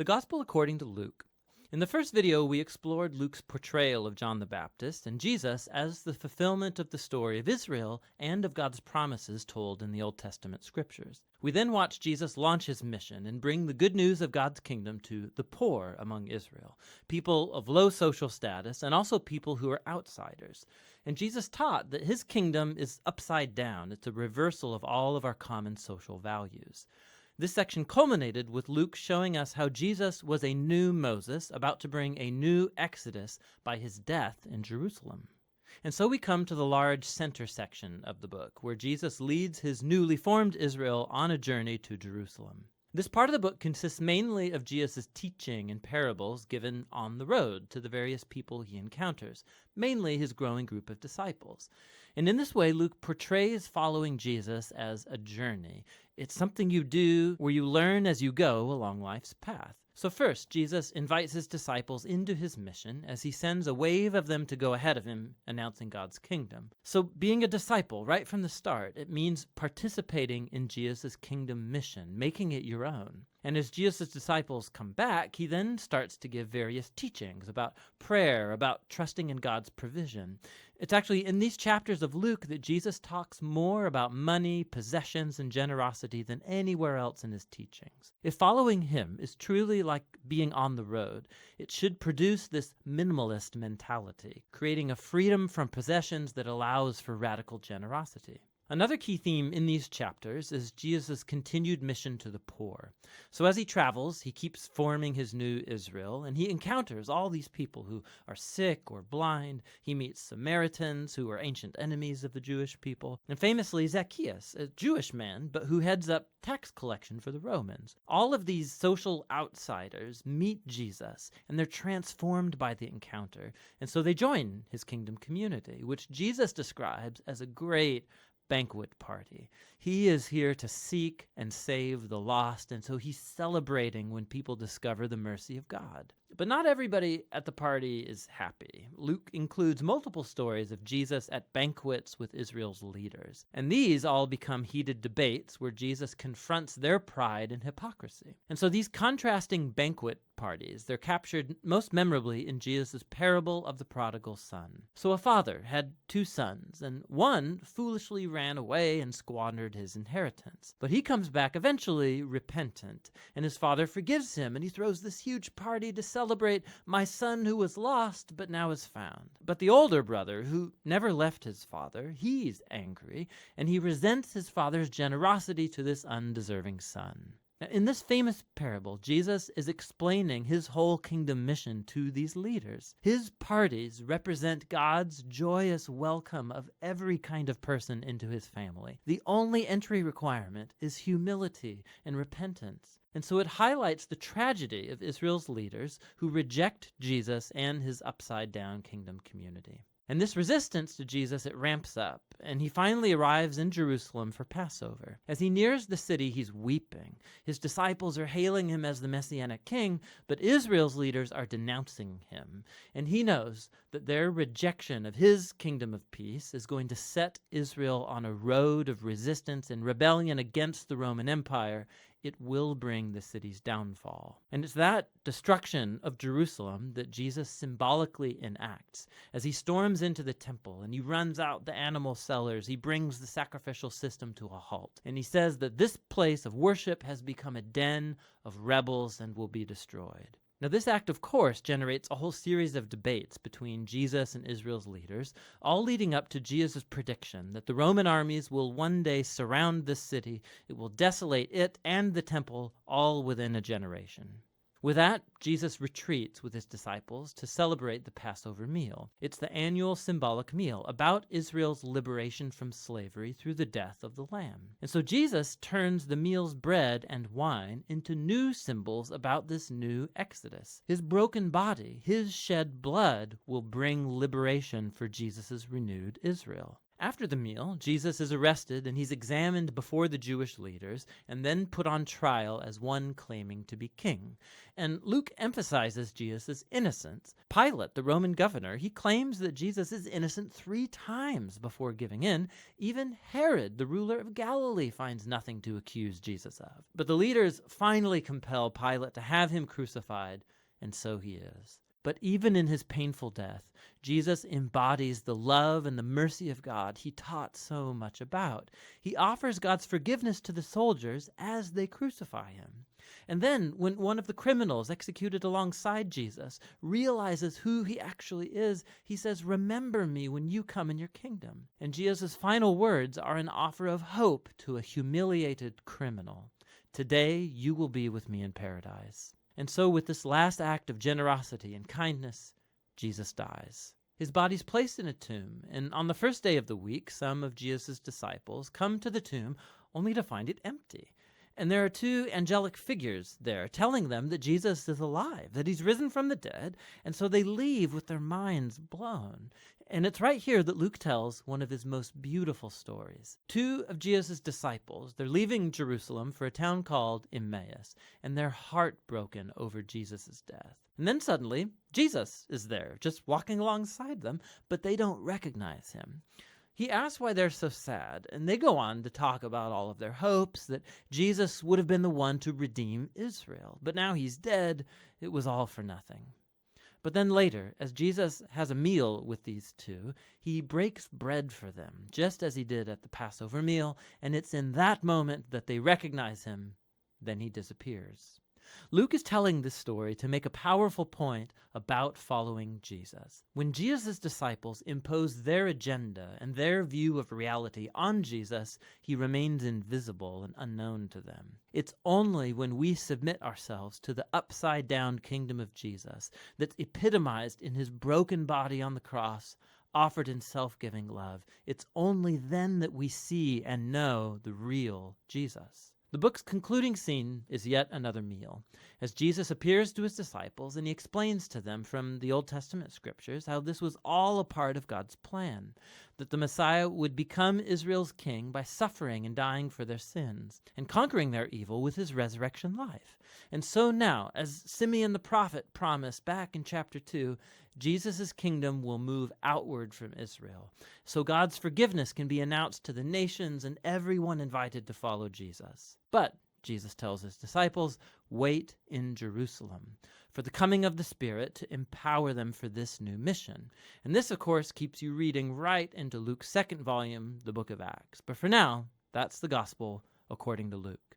The Gospel according to Luke. In the first video, we explored Luke's portrayal of John the Baptist and Jesus as the fulfillment of the story of Israel and of God's promises told in the Old Testament scriptures. We then watched Jesus launch his mission and bring the good news of God's kingdom to the poor among Israel, people of low social status and also people who are outsiders. And Jesus taught that his kingdom is upside down. It's a reversal of all of our common social values. This section culminated with Luke showing us how Jesus was a new Moses about to bring a new Exodus by his death in Jerusalem. And so we come to the large center section of the book, where Jesus leads his newly formed Israel on a journey to Jerusalem. This part of the book consists mainly of Jesus' teaching and parables given on the road to the various people he encounters, mainly his growing group of disciples. And in this way, Luke portrays following Jesus as a journey. It's something you do where you learn as you go along life's path. So first, Jesus invites his disciples into his mission as he sends a wave of them to go ahead of him, announcing God's kingdom. So being a disciple right from the start, it means participating in Jesus' kingdom mission, making it your own. And as Jesus' disciples come back, he then starts to give various teachings about prayer, about trusting in God's provision. It's actually in these chapters of Luke that Jesus talks more about money, possessions, and generosity than anywhere else in his teachings. If following him is truly like being on the road, it should produce this minimalist mentality, creating a freedom from possessions that allows for radical generosity. Another key theme in these chapters is Jesus' continued mission to the poor. So as he travels, he keeps forming his new Israel, and he encounters all these people who are sick or blind. He meets Samaritans, who are ancient enemies of the Jewish people, and famously Zacchaeus, a Jewish man, but who heads up tax collection for the Romans. All of these social outsiders meet Jesus, and they're transformed by the encounter, and so they join his kingdom community, which Jesus describes as a great banquet party. He is here to seek and save the lost, and so he's celebrating when people discover the mercy of God. But not everybody at the party is happy. Luke includes multiple stories of Jesus at banquets with Israel's leaders, and these all become heated debates where Jesus confronts their pride and hypocrisy. And so these contrasting banquet parties, they're captured most memorably in Jesus' parable of the prodigal son. So a father had two sons, and one foolishly ran away and squandered his inheritance. But he comes back eventually repentant, and his father forgives him, and he throws this huge party to celebrate my son who was lost but now is found. But the older brother, who never left his father, he's angry, and he resents his father's generosity to this undeserving son. Now, in this famous parable, Jesus is explaining his whole kingdom mission to these leaders. His parties represent God's joyous welcome of every kind of person into his family. The only entry requirement is humility and repentance. And so it highlights the tragedy of Israel's leaders who reject Jesus and his upside-down kingdom community. And this resistance to Jesus, it ramps up, and he finally arrives in Jerusalem for Passover. As he nears the city, he's weeping. His disciples are hailing him as the Messianic king, but Israel's leaders are denouncing him. And he knows that their rejection of his kingdom of peace is going to set Israel on a road of resistance and rebellion against the Roman Empire. It will bring the city's downfall. And it's that destruction of Jerusalem that Jesus symbolically enacts. As he storms into the temple and he runs out the animal sellers, he brings the sacrificial system to a halt. And he says that this place of worship has become a den of rebels and will be destroyed. Now, this act, of course, generates a whole series of debates between Jesus and Israel's leaders, all leading up to Jesus' prediction that the Roman armies will one day surround this city. It will desolate it and the temple all within a generation. With that, Jesus retreats with his disciples to celebrate the Passover meal. It's the annual symbolic meal about Israel's liberation from slavery through the death of the Lamb. And so Jesus turns the meal's bread and wine into new symbols about this new Exodus. His broken body, his shed blood will bring liberation for Jesus' renewed Israel. After the meal, Jesus is arrested and he's examined before the Jewish leaders and then put on trial as one claiming to be king. And Luke emphasizes Jesus' innocence. Pilate, the Roman governor, he claims that Jesus is innocent 3 times before giving in. Even Herod, the ruler of Galilee, finds nothing to accuse Jesus of. But the leaders finally compel Pilate to have him crucified, and so he is. But even in his painful death, Jesus embodies the love and the mercy of God he taught so much about. He offers God's forgiveness to the soldiers as they crucify him. And then, when one of the criminals executed alongside Jesus realizes who he actually is, he says, "Remember me when you come in your kingdom." And Jesus' final words are an offer of hope to a humiliated criminal. "Today you will be with me in paradise." And so with this last act of generosity and kindness, Jesus dies. His body's placed in a tomb, and on the first day of the week, some of Jesus' disciples come to the tomb only to find it empty. And there are 2 angelic figures there telling them that Jesus is alive, that he's risen from the dead, and so they leave with their minds blown. And it's right here that Luke tells one of his most beautiful stories. 2 of Jesus' disciples, they're leaving Jerusalem for a town called Emmaus, and they're heartbroken over Jesus' death. And then suddenly, Jesus is there, just walking alongside them, but they don't recognize him. He asks why they're so sad, and they go on to talk about all of their hopes, that Jesus would have been the one to redeem Israel. But now he's dead, it was all for nothing. But then later, as Jesus has a meal with these 2, he breaks bread for them, just as he did at the Passover meal, and it's in that moment that they recognize him. Then he disappears. Luke is telling this story to make a powerful point about following Jesus. When Jesus' disciples impose their agenda and their view of reality on Jesus, he remains invisible and unknown to them. It's only when we submit ourselves to the upside-down kingdom of Jesus that's epitomized in his broken body on the cross, offered in self-giving love. It's only then that we see and know the real Jesus. The book's concluding scene is yet another meal, as Jesus appears to his disciples and he explains to them from the Old Testament scriptures how this was all a part of God's plan, that the Messiah would become Israel's king by suffering and dying for their sins, and conquering their evil with his resurrection life. And so now, as Simeon the prophet promised back in chapter 2, Jesus' kingdom will move outward from Israel, so God's forgiveness can be announced to the nations and everyone invited to follow Jesus. But, Jesus tells his disciples, wait in Jerusalem for the coming of the Spirit to empower them for this new mission. And this, of course, keeps you reading right into Luke's 2nd volume, the book of Acts. But for now, that's the gospel according to Luke.